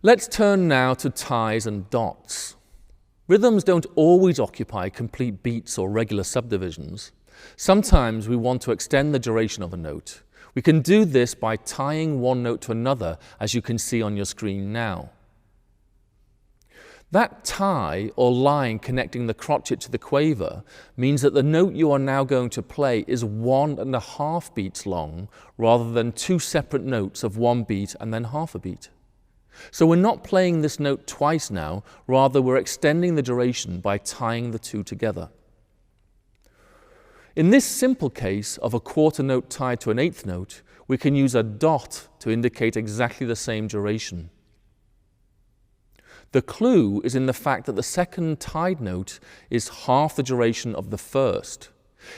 Let's turn now to ties and dots. Rhythms don't always occupy complete beats or regular subdivisions. Sometimes we want to extend the duration of a note. We can do this by tying one note to another, as you can see on your screen now. That tie or line connecting the crotchet to the quaver means that the note you are now going to play is 1.5 beats long rather than two separate notes of 1 beat and then half a beat. So we're not playing this note twice now, rather we're extending the duration by tying the two together. In this simple case of a quarter note tied to an eighth note, we can use a dot to indicate exactly the same duration. The clue is in the fact that the second tied note is half the duration of the first.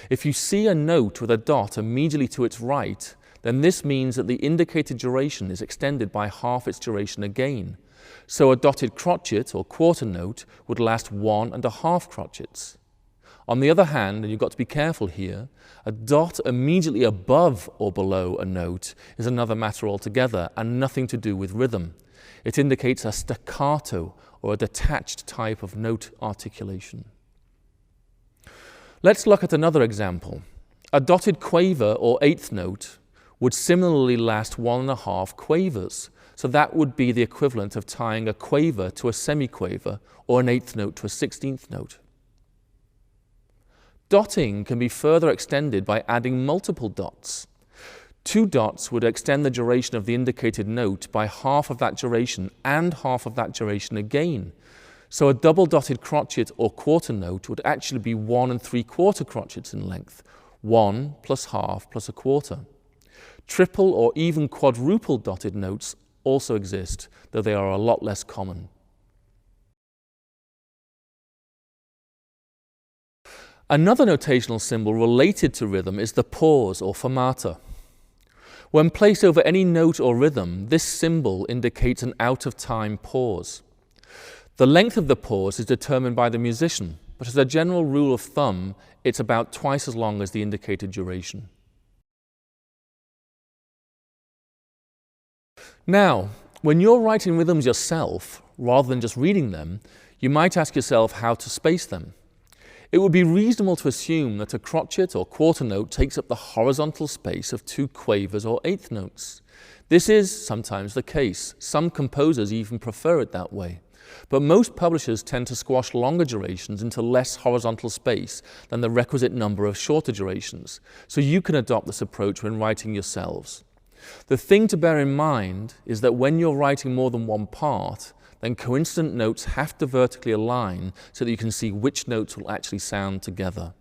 If you see a note with a dot immediately to its right, then this means that the indicated duration is extended by half its duration again. So a dotted crotchet or quarter note would last 1.5 crotchets. On the other hand, and you've got to be careful here, a dot immediately above or below a note is another matter altogether and nothing to do with rhythm. It indicates a staccato or a detached type of note articulation. Let's look at another example. A dotted quaver or eighth note would similarly last 1.5 quavers. So that would be the equivalent of tying a quaver to a semiquaver or an eighth note to a 16th note. Dotting can be further extended by adding multiple dots. 2 dots would extend the duration of the indicated note by half of that duration and half of that duration again. So a double dotted crotchet or quarter note would actually be 1 3/4 crotchets in length, 1 plus half plus a quarter. Triple or even quadruple dotted notes also exist, though they are a lot less common. Another notational symbol related to rhythm is the pause or fermata. When placed over any note or rhythm, this symbol indicates an out-of-time pause. The length of the pause is determined by the musician, but as a general rule of thumb, it's about twice as long as the indicated duration. Now, when you're writing rhythms yourself, rather than just reading them, you might ask yourself how to space them. It would be reasonable to assume that a crotchet or quarter note takes up the horizontal space of 2 quavers or eighth notes. This is sometimes the case. Some composers even prefer it that way. But most publishers tend to squash longer durations into less horizontal space than the requisite number of shorter durations. So you can adopt this approach when writing yourselves. The thing to bear in mind is that when you're writing more than one part, then coincident notes have to vertically align so that you can see which notes will actually sound together.